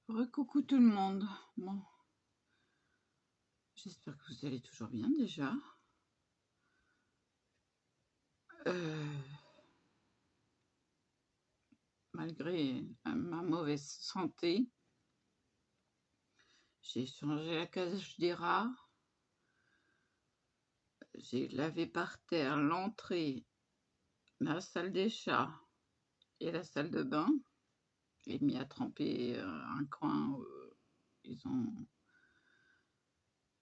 Recoucou tout le monde. Bon, j'espère que vous allez toujours bien déjà. Malgré ma mauvaise santé, j'ai changé la cage des rats, j'ai lavé par terre l'entrée, la salle des chats et la salle de bain. J'ai mis à tremper un coin où ils ont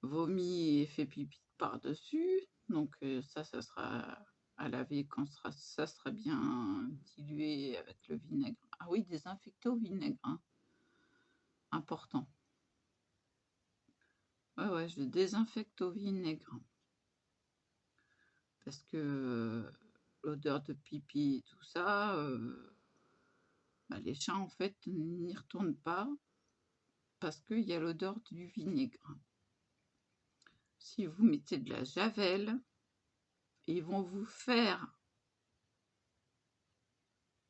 vomi et fait pipi par-dessus. Donc ça sera à laver quand ça sera bien dilué avec le vinaigre. Ah oui, désinfecté au vinaigre, hein. Important. Ouais, je désinfecte au vinaigre. Parce que l'odeur de pipi et tout ça, les chats en fait n'y retournent pas parce qu'il y a l'odeur du vinaigre. Si vous mettez de la javel, ils vont vous faire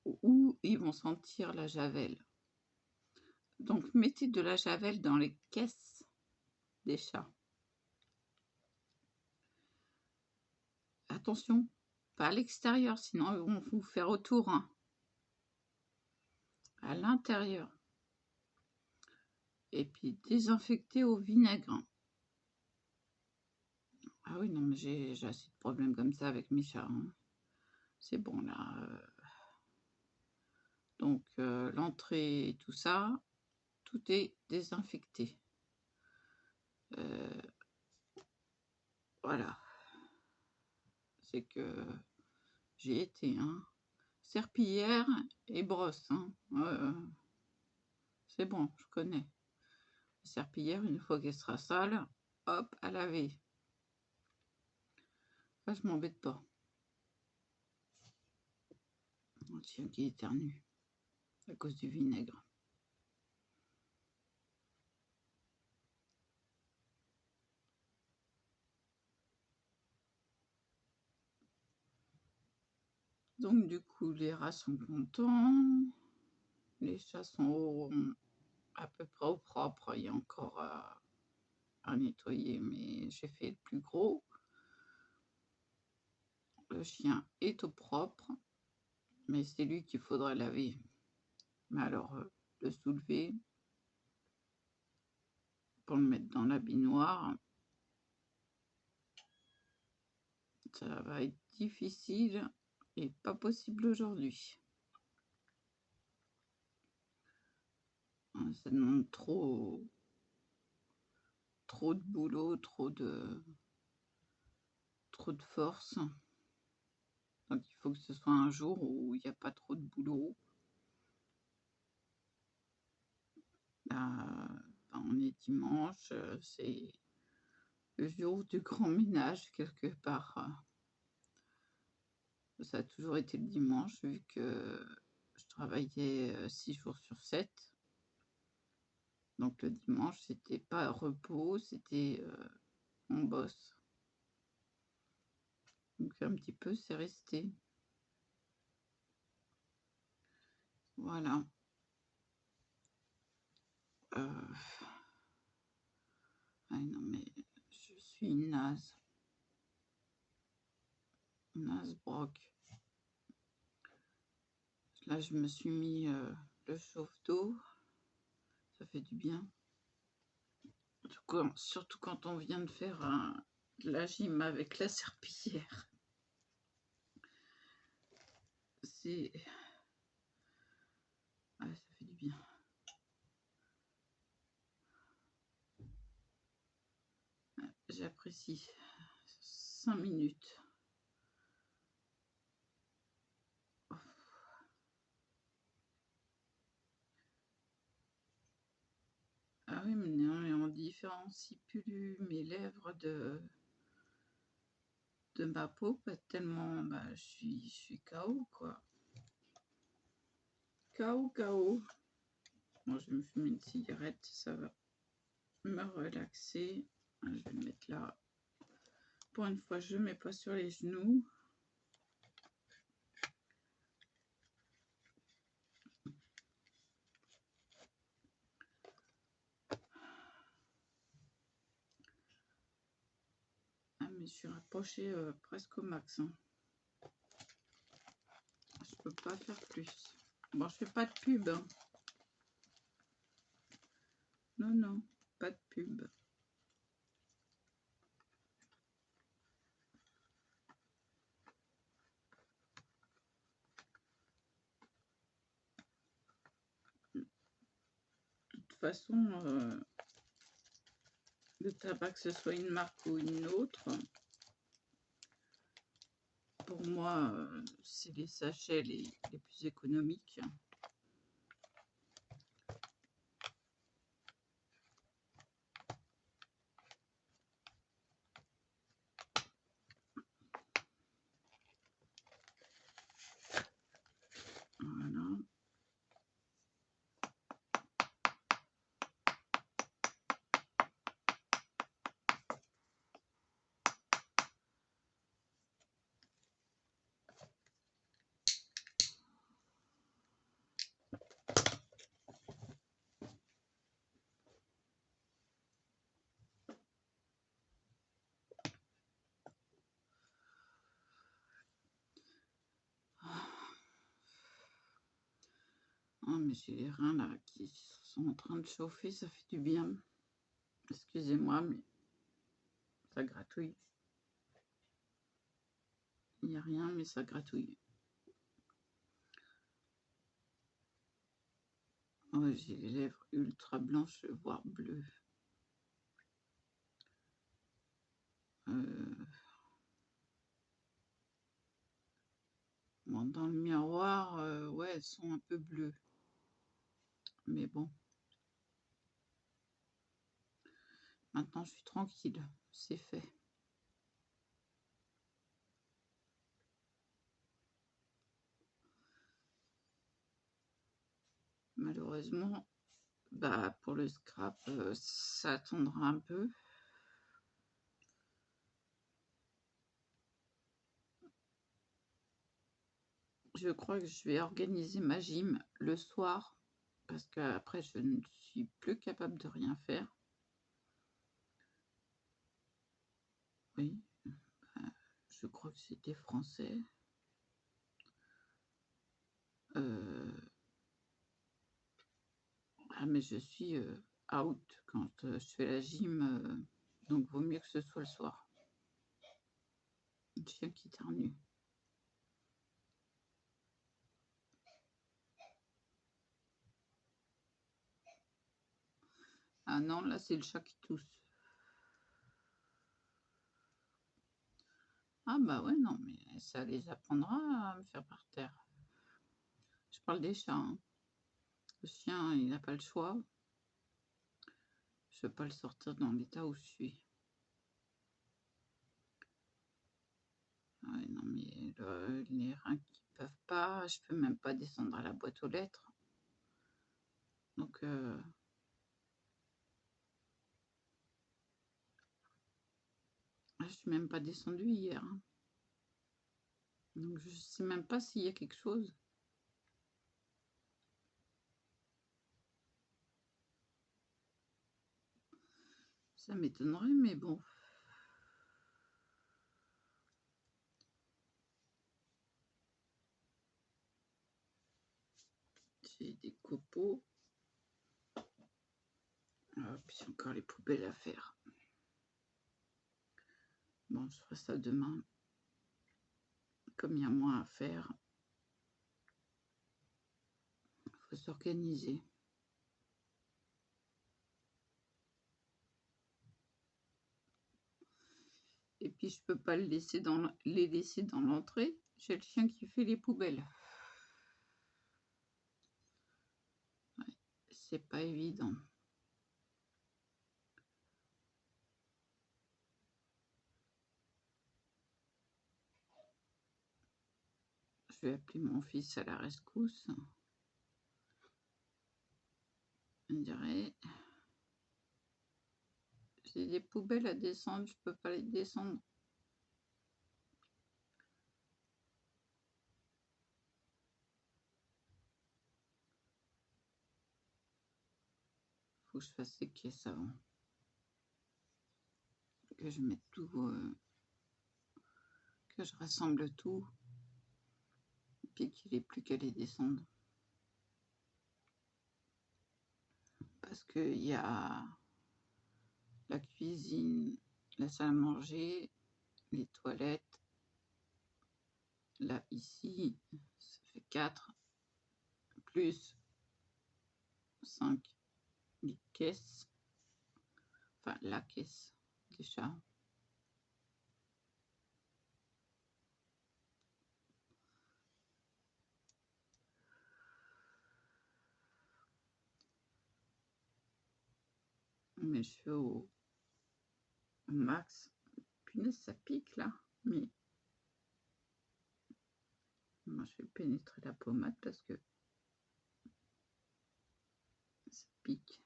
ou ils vont sentir la javel. Donc mettez de la javel dans les caisses des chats. Attention, pas à l'extérieur, sinon ils vont vous faire autour, hein. À l'intérieur. Et puis désinfecter au vinaigre. Ah oui, non, mais j'ai assez de problèmes comme ça avec mes chats, hein. C'est bon là. Donc l'entrée et tout ça, tout est désinfecté. Voilà. C'est que j'ai été, hein. Serpillière et brosse, hein. C'est bon, je connais. Serpillière, une fois qu'elle sera sale, hop, à laver. Là, je m'embête pas. On tient qui éternue à cause du vinaigre. Donc du coup, les rats sont contents. Les chats sont à peu près au propre. Il y a encore à nettoyer, mais j'ai fait le plus gros. Le chien est au propre, mais c'est lui qu'il faudrait laver. Mais alors, le soulever pour le mettre dans la baignoire, ça va être difficile et pas possible aujourd'hui. Ça demande trop de boulot, trop de force. Donc il faut que ce soit un jour où il n'y a pas trop de boulot. Là, on est dimanche, c'est le jour du grand ménage quelque part. Ça a toujours été le dimanche vu que je travaillais 6 jours sur 7. Donc le dimanche, c'était pas repos, c'était on bosse. Donc un petit peu, c'est resté. Voilà. Ah non mais je suis naze. Naze broc. Là, je me suis mis le chauffe-d'eau. Ça fait du bien. Surtout quand on vient de faire de la gym avec la serpillière. C'est... Ah, ça fait du bien. J'apprécie. 5 minutes. Ah oui, mais on différencie plus mes lèvres de ma peau, pas tellement je suis KO, quoi. KO. Moi, je vais me fumer une cigarette, ça va me relaxer. Je vais le mettre là. Pour une fois, je ne mets pas sur les genoux. Ah, mais je suis rapprochée presque au max. Hein. Je peux pas faire plus. Bon, je fais pas de pub. Hein. Non, non, pas de pub. De toute façon, le tabac, que ce soit une marque ou une autre, pour moi, c'est les sachets les plus économiques. Voilà. Ah, mais j'ai les reins là qui sont en train de chauffer, ça fait du bien. Excusez-moi, mais ça gratouille. Il n'y a rien, mais ça gratouille. Oh, j'ai les lèvres ultra blanches, voire bleues. Bon, dans le miroir, ouais, elles sont un peu bleues. Mais bon. Maintenant, je suis tranquille. C'est fait. Malheureusement, bah, pour le scrap, ça attendra un peu. Je crois que je vais organiser ma gym le soir parce qu'après, je ne suis plus capable de rien faire. Oui, je crois que c'était français. Ah, mais je suis out quand je fais la gym, donc vaut mieux que ce soit le soir. Un chien qui éternue. Ah non, là c'est le chat qui tousse. Ah bah ouais, non, mais ça les apprendra à me faire par terre. Je parle des chats. Hein. Le chien, il n'a pas le choix. Je ne veux pas le sortir dans l'état où je suis. Ouais, non, mais les reins qui peuvent pas, je peux même pas descendre à la boîte aux lettres. Donc, je suis même pas descendue hier. Hein. Donc, je sais même pas s'il y a quelque chose. Ça m'étonnerait, mais bon. J'ai des copeaux. Puis encore les poubelles à faire. Bon, je ferai ça demain. Comme il y a moins à faire, il faut s'organiser. Et puis je peux pas les laisser dans l'entrée. J'ai le chien qui fait les poubelles. Ouais, c'est pas évident. Je vais appeler mon fils à la rescousse. On dirait. J'ai des poubelles à descendre, je peux pas les descendre. Faut que je fasse ces caisses avant. Que je mette tout, que je rassemble tout, puis qu'il ait plus qu'à les descendre. Parce qu'il y a la cuisine, la salle à manger, les toilettes. Là, ici, ça fait 4, plus 5, les caisses. Enfin, la caisse, déjà. Mais je suis au max. Punaise, ça pique là. Mais moi, je vais pénétrer la pommade parce que ça pique.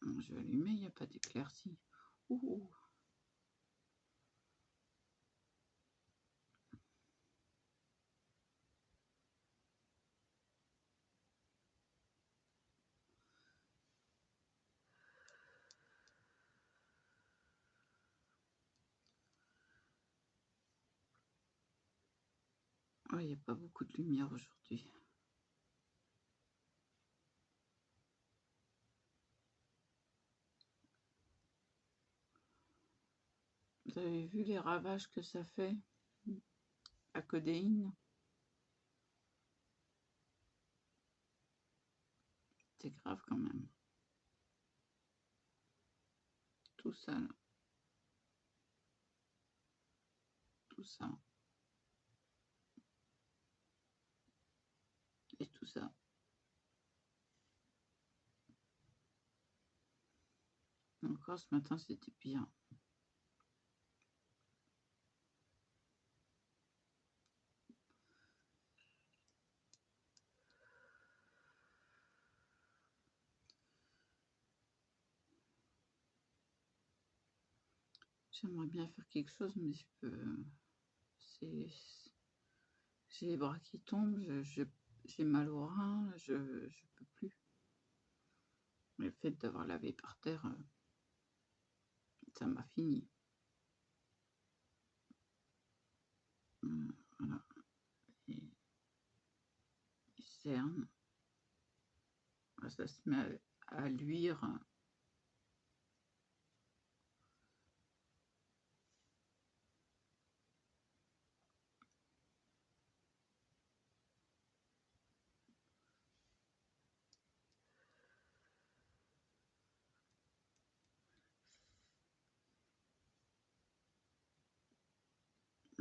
Je vais allumer, il n'y a pas d'éclaircie. Ouh. Oh, il n'y a pas beaucoup de lumière aujourd'hui. Vous avez vu les ravages que ça fait à codéine? C'est grave quand même. Tout ça là. Tout ça. Et tout ça. Encore ce matin, c'était pire. J'aimerais bien faire quelque chose, mais je peux. J'ai les bras qui tombent, j'ai mal au rein, je peux plus. Le fait d'avoir lavé par terre, ça m'a fini. Voilà. Et cernes, ça se met à luire.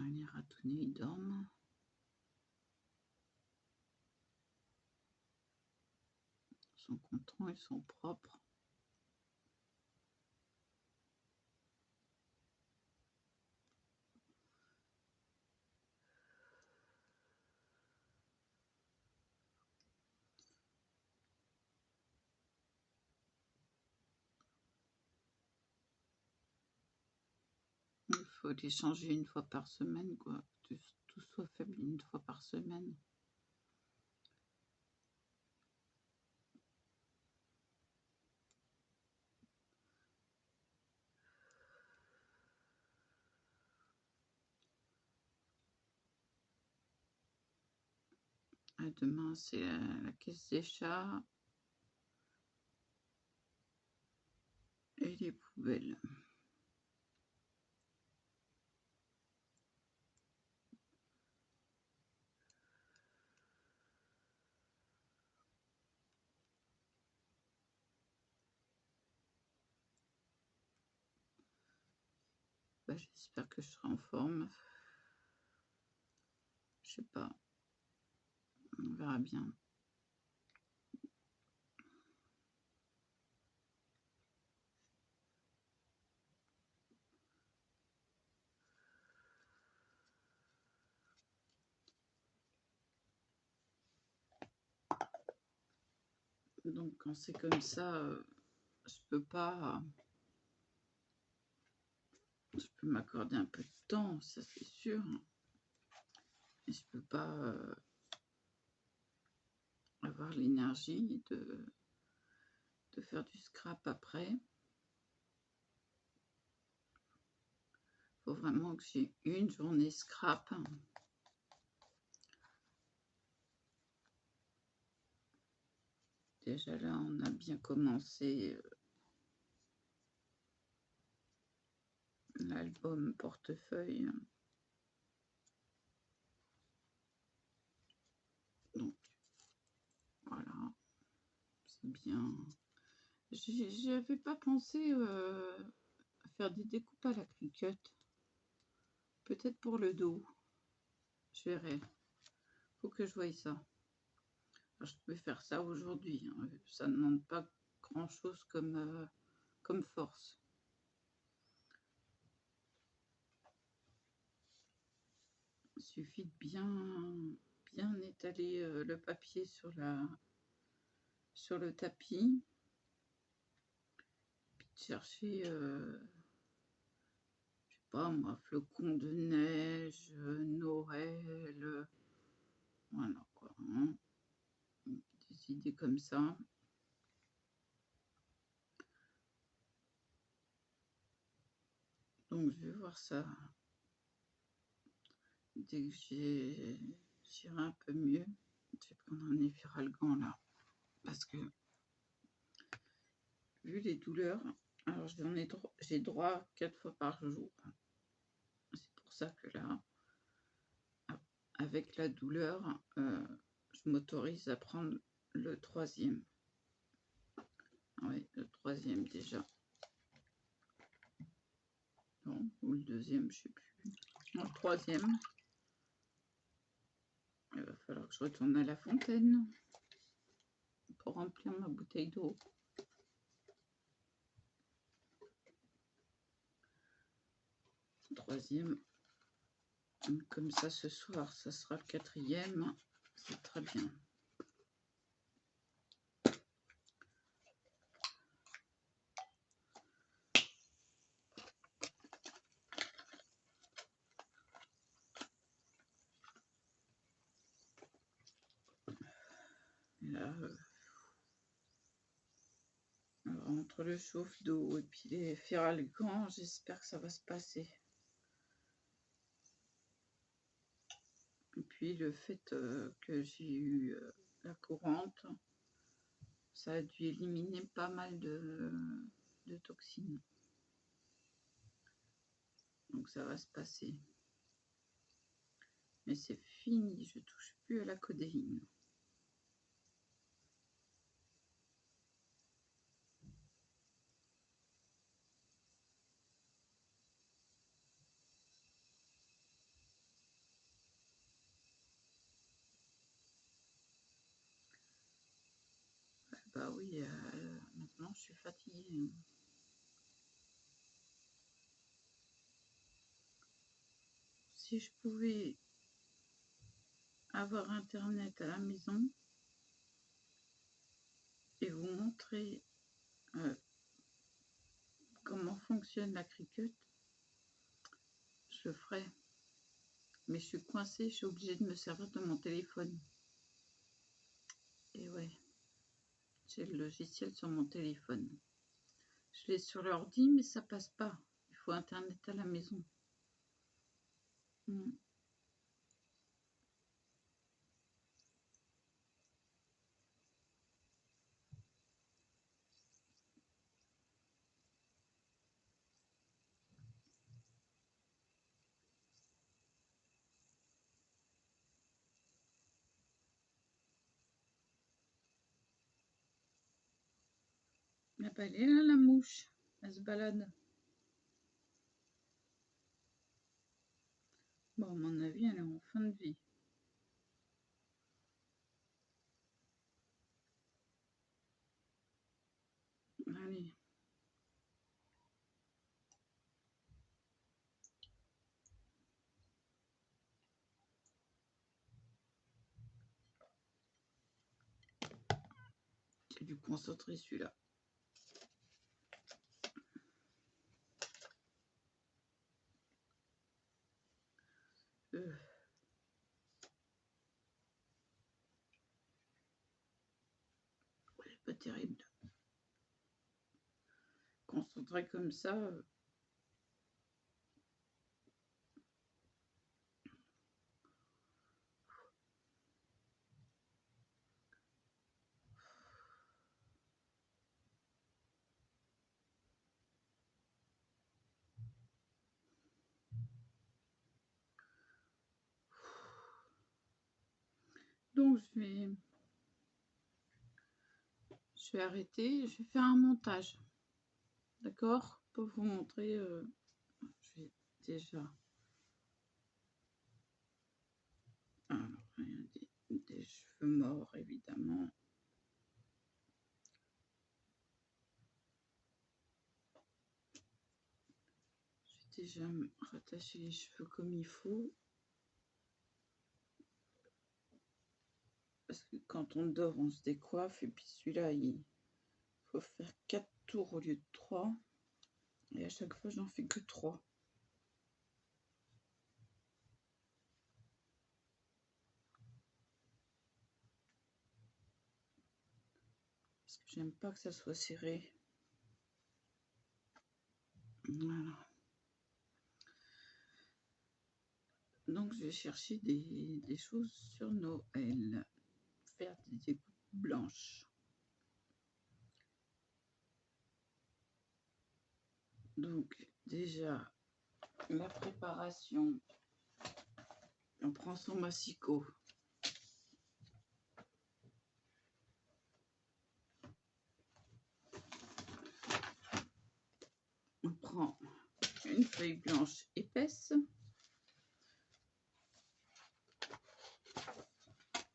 Les ratounets, ils dorment. Ils sont contents, ils sont propres. Il faut les changer une fois par semaine, quoi. Tout soit fait une fois par semaine. Demain, c'est la caisse des chats et les poubelles. Bah, j'espère que je serai en forme. Je sais pas. On verra bien. Donc quand c'est comme ça, je peux pas. Je peux m'accorder un peu de temps, ça c'est sûr. Mais je peux pas avoir l'énergie de faire du scrap après. Faut vraiment que j'ai une journée scrap. Déjà là, on a bien commencé l'album Portefeuille. Donc voilà, c'est bien. J'avais pas pensé à faire des découpes à la Cricut. Peut-être pour le dos. Je verrai. Faut que je voie ça. Alors, je peux faire ça aujourd'hui. Hein. Ça ne demande pas grand-chose comme force. Il suffit de bien étaler le papier sur le tapis. Puis de chercher, je sais pas moi, flocons de neige, Noël, voilà quoi. Hein. Des idées comme ça. Donc je vais voir ça. Dès que j'irai un peu mieux, je vais prendre un Efferalgan là. Parce que, vu les douleurs, alors j'ai droit 4 fois par jour. C'est pour ça que là, avec la douleur, je m'autorise à prendre le 3e. Oui, le 3e déjà. Non, ou le 2e, je sais plus. Non, le 3e. Il va falloir que je retourne à la fontaine pour remplir ma bouteille d'eau. Troisième. Comme ça, ce soir, ça sera le 4e. C'est très bien. Et là, entre le chauffe d'eau et puis les Efferalgan, j'espère que ça va se passer. Et puis le fait que j'ai eu la courante, ça a dû éliminer pas mal de toxines. Donc ça va se passer. Mais c'est fini, je touche plus à la codéine. Bah oui, maintenant je suis fatiguée. Si je pouvais avoir internet à la maison et vous montrer comment fonctionne la Cricut, je le ferais. Mais je suis coincée, je suis obligée de me servir de mon téléphone. Et ouais, j'ai le logiciel sur mon téléphone. Je l'ai sur l'ordi, mais ça passe pas. Il faut internet à la maison. Ah bah, elle est là, la mouche. Elle se balade. Bon, à mon avis, elle est en fin de vie. Allez. dû concentrer celui-là. Pas terrible. Concentré comme ça. Donc je vais arrêter, je vais faire un montage. D'accord? Pour vous montrer, je vais déjà. Alors, des cheveux morts, évidemment. Je vais déjà rattacher les cheveux comme il faut. Parce que quand on dort, on se décoiffe. Et puis celui-là, il faut faire 4 tours au lieu de 3. Et à chaque fois, j'en fais que 3. Parce que j'aime pas que ça soit serré. Voilà. Donc, je vais chercher des choses sur Noël. Faire des découpes blanches. Donc, déjà, la préparation. On prend son massicot. On prend une feuille blanche épaisse.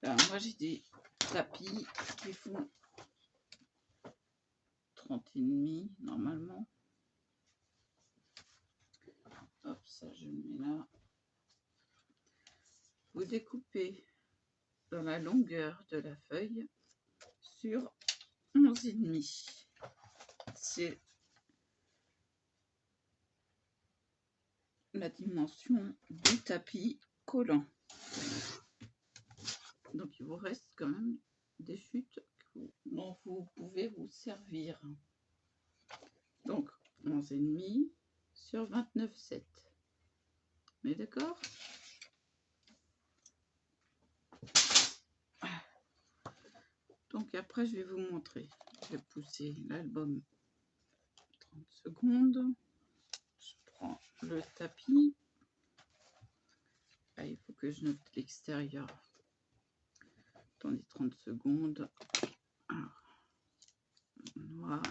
Alors, moi, j'ai des tapis qui font 30,5 normalement. Hop, ça, je le mets là. Vous découpez dans la longueur de la feuille sur 11,5. C'est la dimension du tapis collant. Donc il vous reste quand même des chutes dont vous pouvez vous servir. Donc 11,5 sur 29,7. Mais d'accord? Donc après je vais vous montrer. Je vais pousser l'album 30 secondes. Je prends le tapis. Ah, il faut que je note l'extérieur. Attendez 30 secondes. Alors, noir.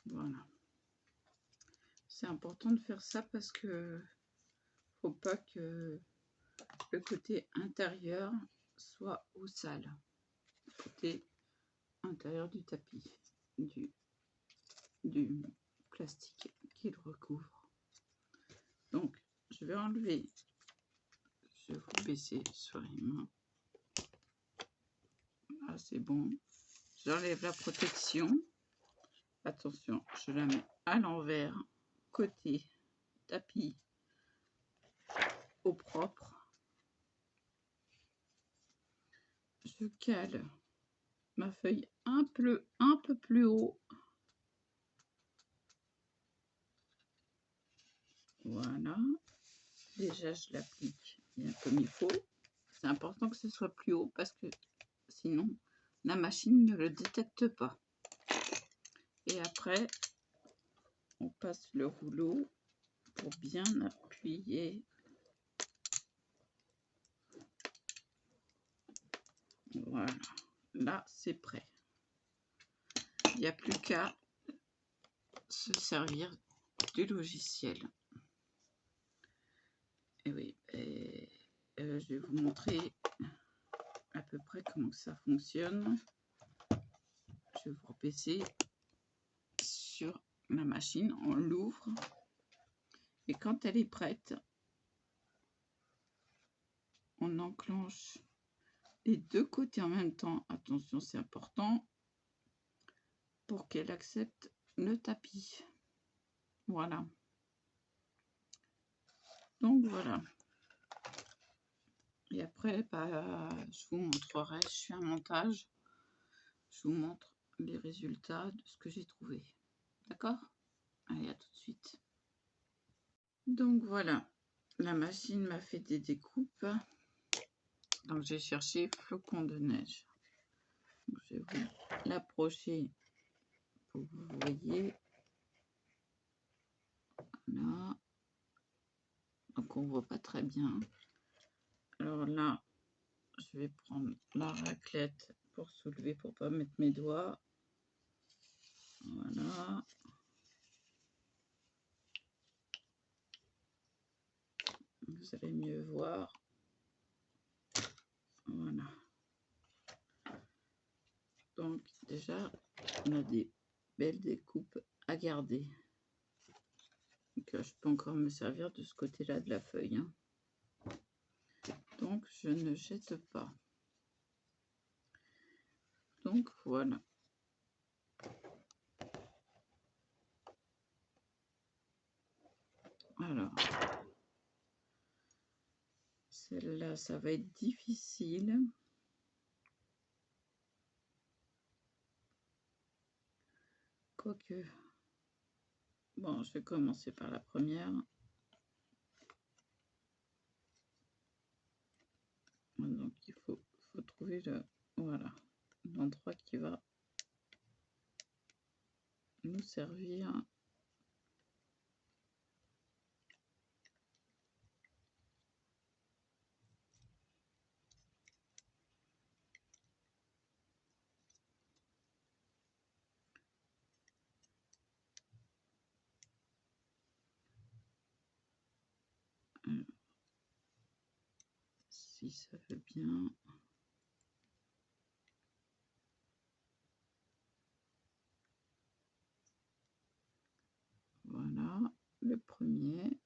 Voilà. C'est important de faire ça parce que faut pas que le côté intérieur soit au sale. Le côté intérieur du tapis, du plastique qui le recouvre. Donc, je vais enlever, je vais vous baisser sur les mains. Ah, c'est bon. J'enlève la protection. Attention, je la mets à l'envers, côté tapis au propre. Je cale ma feuille un peu plus haut. Voilà. Déjà, je l'applique bien comme il faut. C'est important que ce soit plus haut parce que sinon, la machine ne le détecte pas. Et après, on passe le rouleau pour bien appuyer. Voilà. Là, c'est prêt. Il n'y a plus qu'à se servir du logiciel. Et oui, je vais vous montrer peu près comment ça fonctionne. Je vais vous rebaisser sur la machine, on l'ouvre et quand elle est prête, on enclenche les deux côtés en même temps. Attention, c'est important pour qu'elle accepte le tapis. Voilà. Donc voilà. Et après, je vous montrerai, je fais un montage. Je vous montre les résultats de ce que j'ai trouvé. D'accord? Allez, à tout de suite. Donc voilà, la machine m'a fait des découpes. Donc j'ai cherché flocons de neige. Donc, je vais vous l'approcher pour que vous voyez. Là. Donc on voit pas très bien. Alors là, je vais prendre la raclette pour soulever, pour pas mettre mes doigts. Voilà. Vous allez mieux voir. Voilà. Donc déjà, on a des belles découpes à garder. Donc, je peux encore me servir de ce côté-là de la feuille. Hein. Donc je ne jette pas. Donc voilà. Alors, celle-là, ça va être difficile. Quoique, bon, je vais commencer par la première. Donc il faut trouver voilà, l'endroit qui va nous servir. Si ça veut bien. Voilà, le premier.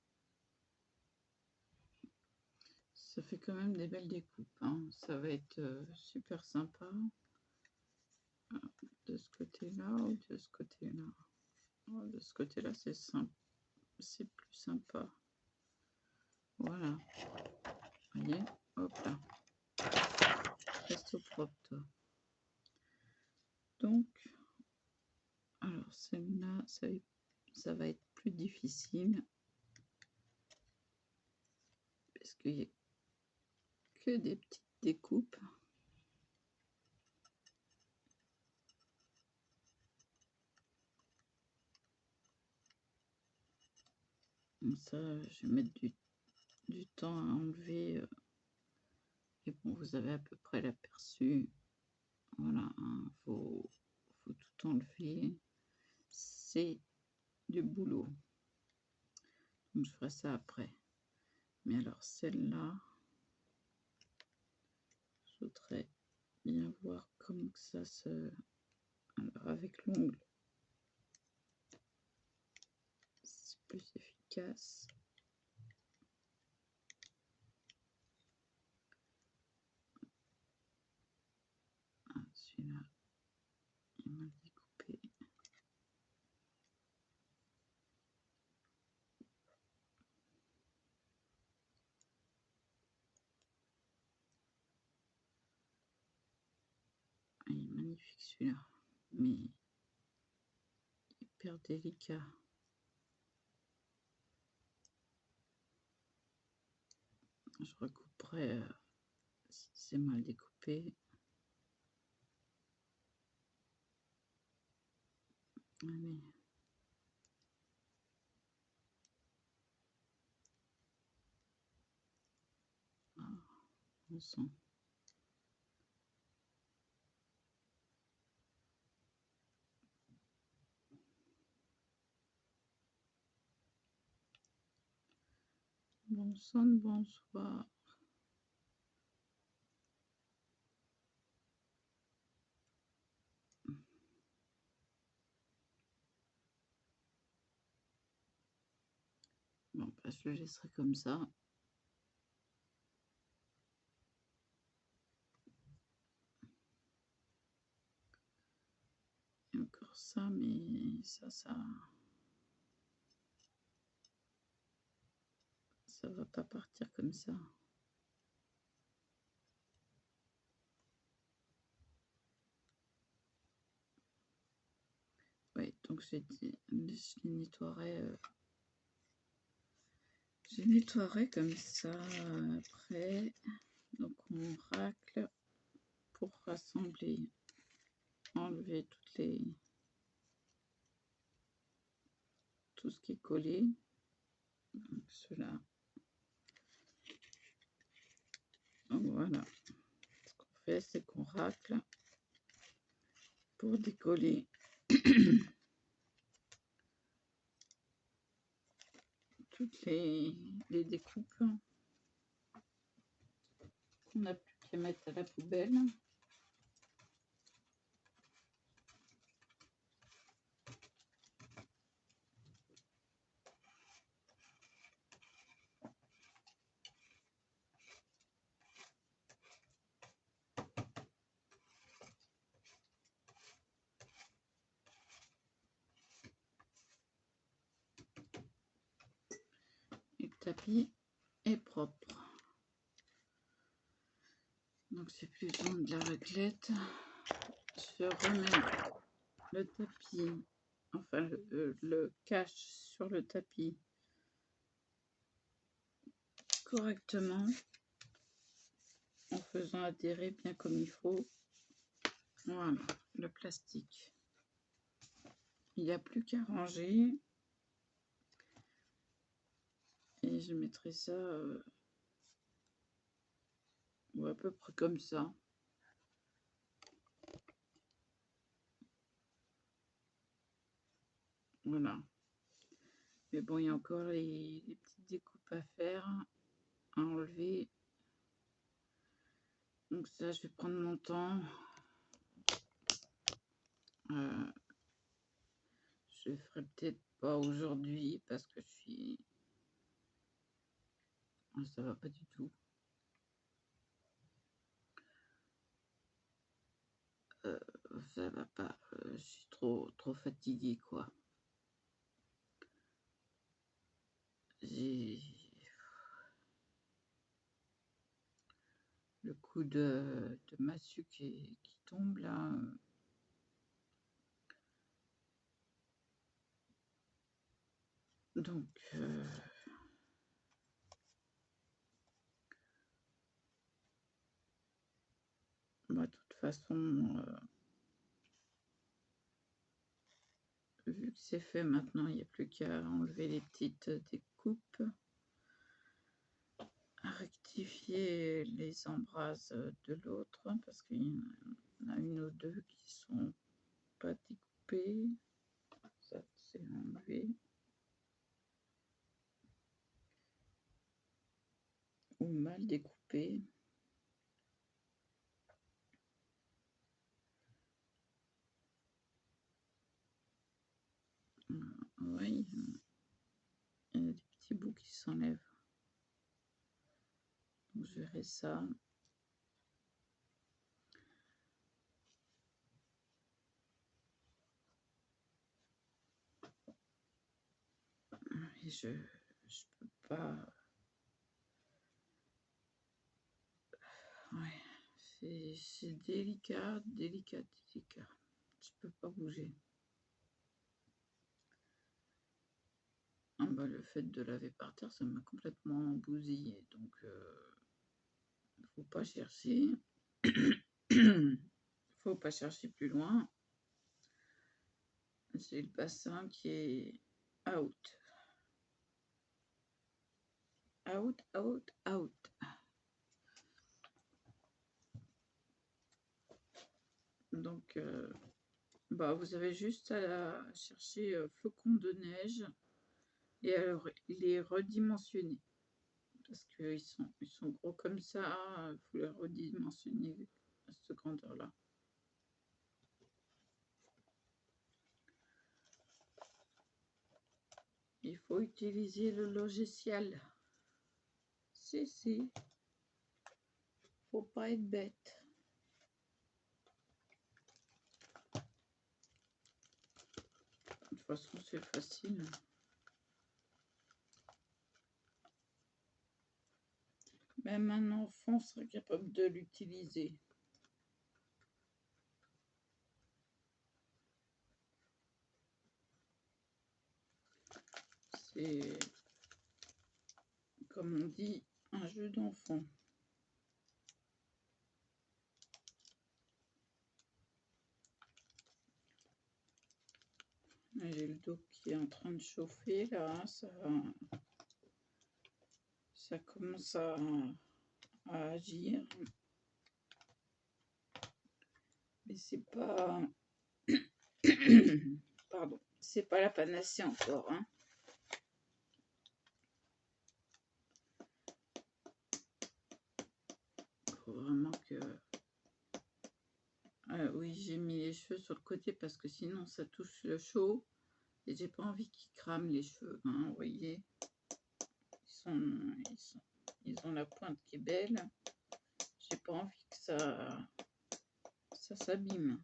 Ça fait quand même des belles découpes. Hein. Ça va être super sympa. De ce côté-là ou de ce côté-là. Oh, de ce côté-là, c'est simple. C'est plus sympa. Voilà. Vous voyez, hop là. Reste au propre, toi. Donc, alors celle-là, ça va être plus difficile. Parce qu'il n'y a que des petites découpes. Donc ça, je vais mettre du temps à enlever. Et bon, vous avez à peu près l'aperçu. Voilà, hein, faut tout enlever. C'est du boulot. Donc je ferai ça après. Mais alors celle-là, je voudrais bien voir comment que ça se... Alors avec l'ongle, c'est plus efficace. Ah, celui-là, il m'a découpé. Il est magnifique celui-là, mais hyper délicat. Je recouperai si c'est mal découpé. Allez. Ah, on sent. Bon sang de bonsoir. je le laisserai comme ça. Et encore ça, mais ça va pas partir comme ça. Oui, donc je les nettoierai. Je nettoierai comme ça après. Donc on racle pour rassembler, enlever tout ce qui est collé. Donc cela. Donc voilà. Ce qu'on fait, c'est qu'on racle pour décoller toutes les découpes qu'on n'a plus qu'à mettre à la poubelle. Et le tapis est propre. Donc c'est plus besoin de la raclette. Je remets le tapis, enfin le cache sur le tapis correctement en faisant adhérer bien comme il faut. Voilà, le plastique. Il n'y a plus qu'à ranger. Et je mettrai ça à peu près comme ça. Voilà. Mais bon, il y a encore les petites découpes à faire, à enlever. Donc ça, je vais prendre mon temps. Je ferai peut-être pas aujourd'hui parce que ça va pas du tout. Ça va pas. Je suis trop fatiguée, quoi. J'ai le coup de massue qui tombe là. Donc de toute façon, vu que c'est fait maintenant, il n'y a plus qu'à enlever les petites découpes, à rectifier les embrasses de l'autre, parce qu'il y en a une ou deux qui sont pas découpées. Ça, c'est enlevé. Ou mal découpées. Oui, il y a des petits bouts qui s'enlèvent. Donc je verrai ça. Et je peux pas. Ouais, c'est délicat. Je peux pas bouger. Ah bah, le fait de laver par terre, ça m'a complètement bousillé. Donc, faut pas chercher. Faut pas chercher plus loin. J'ai le bassin qui est out. Out. Donc, vous avez juste à chercher flocons de neige et à les redimensionner. Parce qu'ils sont gros comme ça, il faut les redimensionner à cette grandeur-là. Il faut utiliser le logiciel. Si. Faut pas être bête. De toute façon, c'est facile. Même un enfant serait capable de l'utiliser. C'est, comme on dit, un jeu d'enfant. J'ai le dos qui est en train de chauffer là, ça commence à agir. Mais c'est pas pardon, c'est pas la panacée encore, hein. Faut vraiment que oui, j'ai mis les cheveux sur le côté parce que sinon ça touche le chaud et j'ai pas envie qu'ils crament les cheveux, hein, vous voyez. Ils ont la pointe qui est belle. J'ai pas envie que ça s'abîme.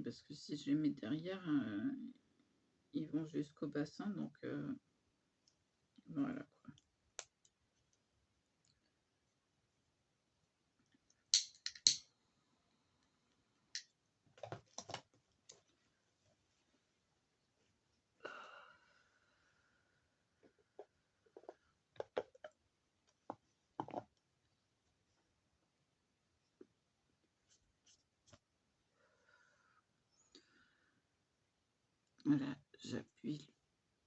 Parce que si je les mets derrière, ils vont jusqu'au bassin, donc voilà quoi. Voilà, j'appuie.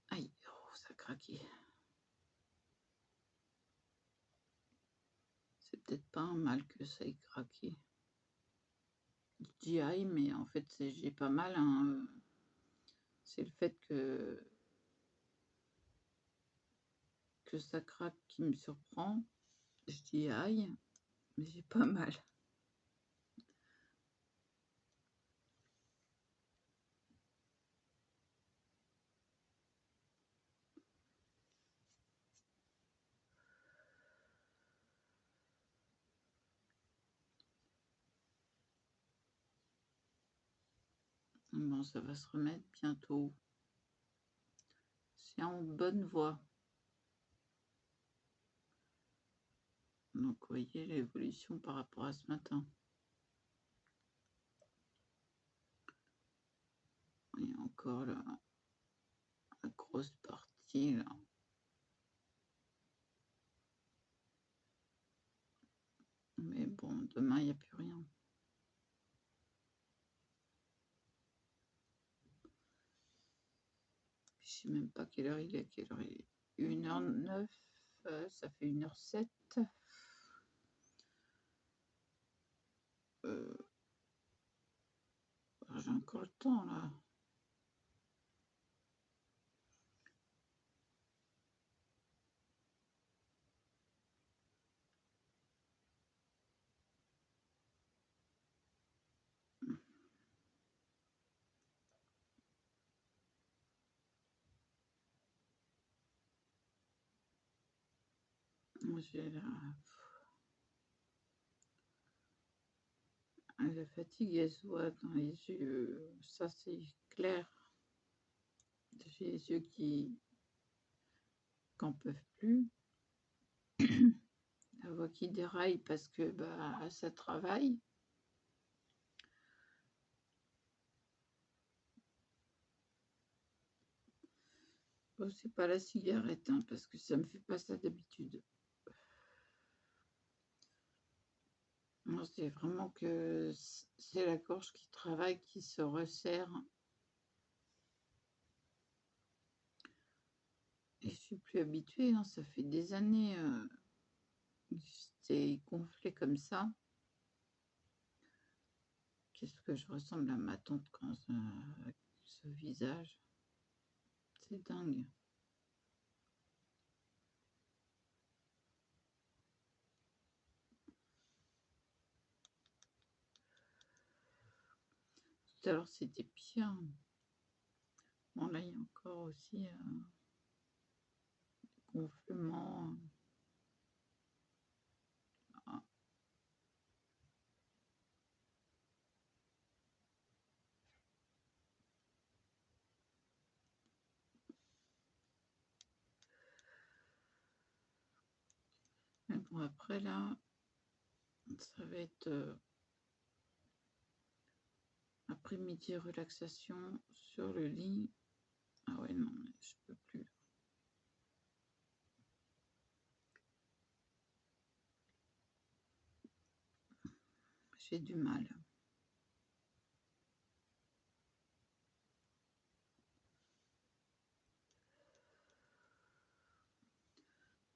Aïe, oh, ça a craqué. C'est peut-être pas un mal que ça ait craqué. Je dis aïe, mais en fait, j'ai pas mal, hein. C'est le fait que ça craque qui me surprend. Je dis aïe, mais j'ai pas mal. Bon, ça va se remettre bientôt. C'est en bonne voie. Donc, vous voyez l'évolution par rapport à ce matin. Il y a encore la grosse partie là. Mais bon, demain, il n'y a plus rien. Je sais même pas quelle heure il est. Quelle heure il est 1h09, ça fait 1h07. J'ai encore le temps là. Moi, j'ai la fatigue, elle se voit dans les yeux. Ça, c'est clair. J'ai les yeux qui n'en peuvent plus. La voix qui déraille parce que ça travaille. Bon, c'est pas la cigarette, hein, parce que ça me fait pas ça d'habitude. Non, c'est vraiment que c'est la gorge qui travaille, qui se resserre. Et je suis plus habituée, hein, ça fait des années que c'est gonflé comme ça. Qu'est-ce que je ressemble à ma tante quand avec ce visage. C'est dingue. tout à l'heure, c'était pire. Bon, là, il y a encore aussi gonflement. Ah, mais bon, après, là, ça va être après-midi relaxation sur le lit. Ah ouais, non, mais je peux plus. J'ai du mal.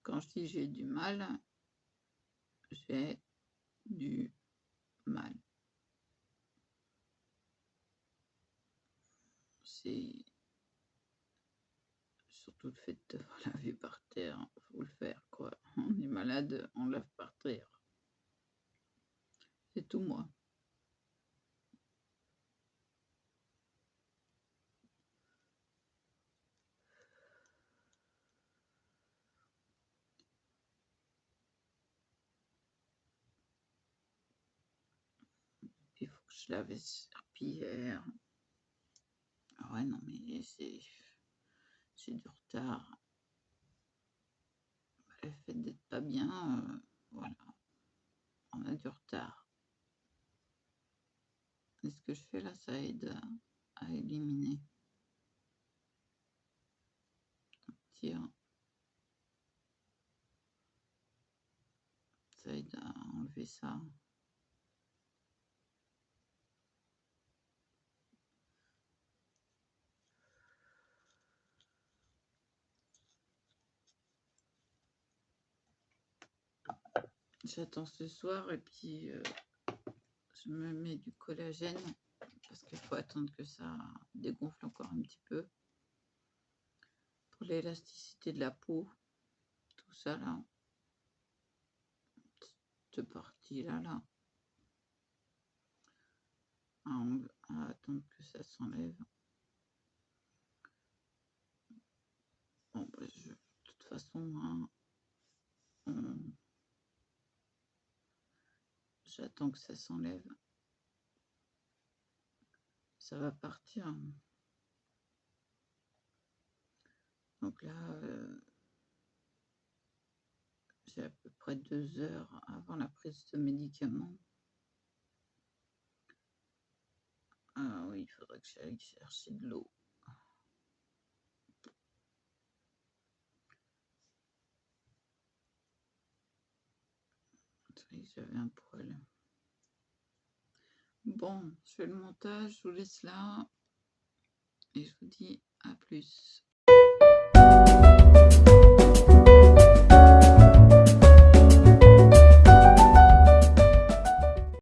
Quand je dis j'ai du mal, j'ai du mal. C'est surtout le fait de laver par terre. Faut le faire, quoi. On est malade, on lave par terre. C'est tout moi. Puis il faut que je lave les serpillères. Ah ouais, non, mais c'est du retard. Le fait d'être pas bien, voilà, on a du retard. Et ce que je fais là, ça aide à éliminer. Tiens, ça aide à enlever ça. J'attends ce soir et puis je me mets du collagène parce qu'il faut attendre que ça dégonfle encore un petit peu pour l'élasticité de la peau, tout ça là, cette partie là, à attendre que ça s'enlève. Bon, bah, de toute façon, hein, j'attends que ça s'enlève. Ça va partir. Donc là, j'ai à peu près 2 heures avant la prise de médicaments. Ah oui, il faudrait que j'aille chercher de l'eau. C'est vrai que j'avais un poil. Bon, je fais le montage, je vous laisse là et je vous dis à plus.